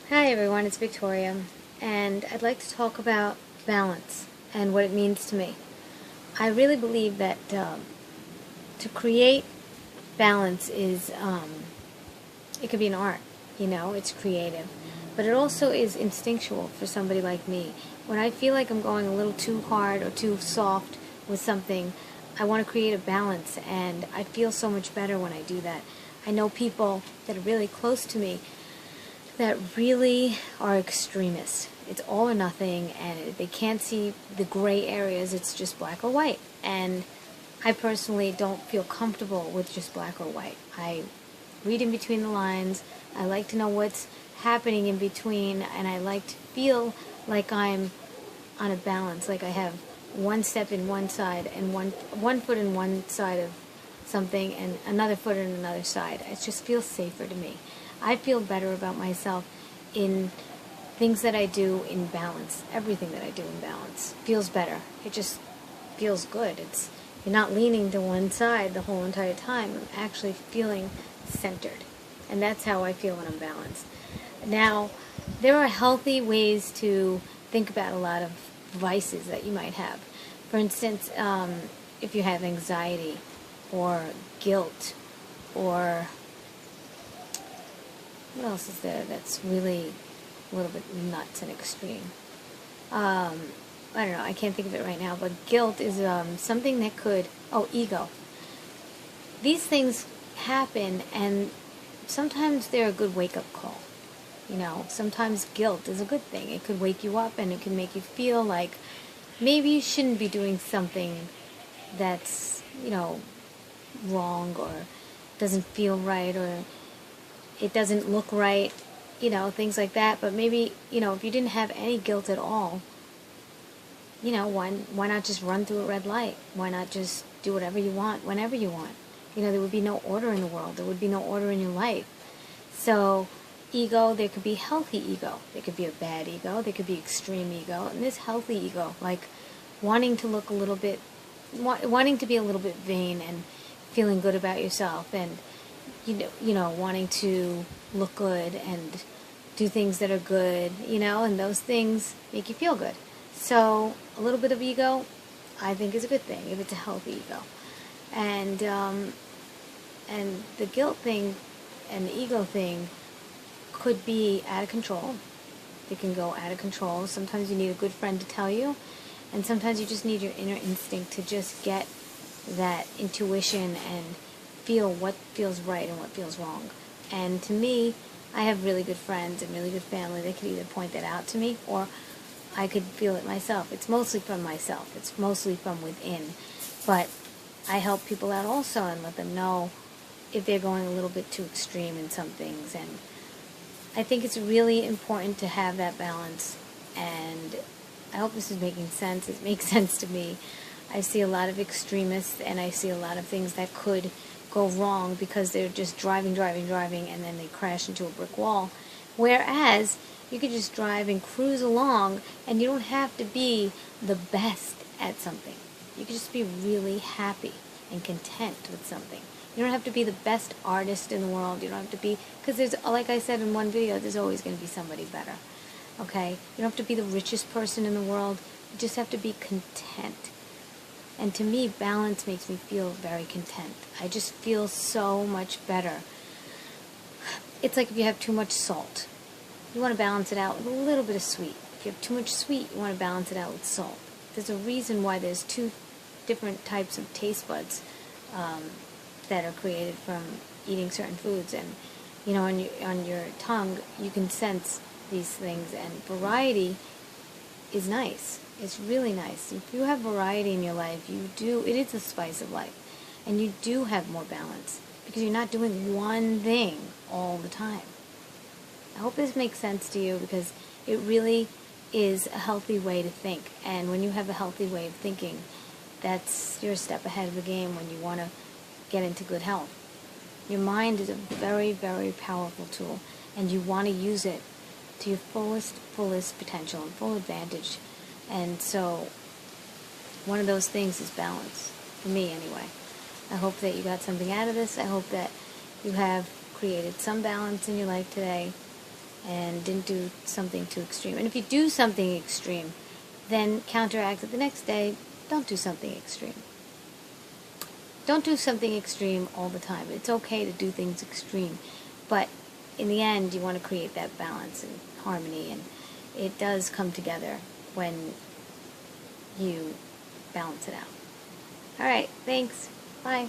Hi everyone, it's Victoria, and I'd like to talk about balance and what it means to me. I really believe that to create balance it could be an art, it's creative, but it also is instinctual for somebody like me. When I feel like I'm going a little too hard or too soft with something, I want to create a balance, and I feel so much better when I do that. I know people that are really close to me that really are extremists. It's all or nothing, and they can't see the gray areas. It's just black or white. And I personally don't feel comfortable with just black or white. I read in between the lines. I like to know what's happening in between, and I like to feel like I'm on a balance, like I have one step in one side and one foot in one side of something and another foot in another side. It just feels safer to me. I feel better about myself in things that I do in balance. Everything that I do in balance feels better. It just feels good. You're not leaning to one side the whole entire time. I'm actually feeling centered. And that's how I feel when I'm balanced. Now, there are healthy ways to think about a lot of vices that you might have. For instance, if you have anxiety or guilt or what else is there that's really a little bit nuts and extreme? I don't know. I can't think of it right now. But guilt is something that could... Oh, ego. These things happen, and sometimes they're a good wake-up call. Sometimes guilt is a good thing. It could wake you up, and it can make you feel like maybe you shouldn't be doing something that's, wrong or doesn't feel right or it doesn't look right, things like that. But maybe, if you didn't have any guilt at all, why not just run through a red light? Why not just do whatever you want, whenever you want? There would be no order in the world. There would be no order in your life. So, ego, there could be healthy ego. There could be a bad ego. There could be extreme ego. And there's healthy ego, like wanting to look a little bit, wanting to be a little bit vain and feeling good about yourself, and wanting to look good and do things that are good, and those things make you feel good. So a little bit of ego, I think, is a good thing if it's a healthy ego. And the guilt thing and the ego thing could be out of control. They can go out of control. Sometimes you need a good friend to tell you, and sometimes you just need your inner instinct to just get that intuition and feel what feels right and what feels wrong. And to me, I have really good friends and really good family. They could either point that out to me, or I could feel it myself. It's mostly from myself. It's mostly from within. But I help people out also and let them know if they're going a little bit too extreme in some things. And I think it's really important to have that balance. And I hope this is making sense. It makes sense to me. I see a lot of extremists, and I see a lot of things that could go wrong because they're just driving, and then they crash into a brick wall. Whereas you could just drive and cruise along, and you don't have to be the best at something. You could just be really happy and content with something. You don't have to be the best artist in the world. You don't have to be, because there's, like I said in one video, there's always going to be somebody better. Okay? You don't have to be the richest person in the world. You just have to be content. And to me, balance makes me feel very content. I just feel so much better. It's like if you have too much salt. You want to balance it out with a little bit of sweet. If you have too much sweet, you want to balance it out with salt. There's a reason why there's two different types of taste buds that are created from eating certain foods. And, on your tongue, you can sense these things. And variety is nice. It's really nice. If you have variety in your life, it is the spice of life. And you do have more balance because you're not doing one thing all the time. I hope this makes sense to you, because it really is a healthy way to think. And when you have a healthy way of thinking, you're a step ahead of the game when you want to get into good health. Your mind is a very, very powerful tool, and you want to use it to your fullest potential and full advantage. And so one of those things is balance, for me anyway. I hope that you got something out of this. I hope that you have created some balance in your life today. and didn't do something too extreme. And if you do something extreme, then counteract it the next day. Don't do something extreme. Don't do something extreme all the time. It's okay to do things extreme, but in the end, you want to create that balance and harmony, and it does come together when you balance it out. All right, thanks. Bye.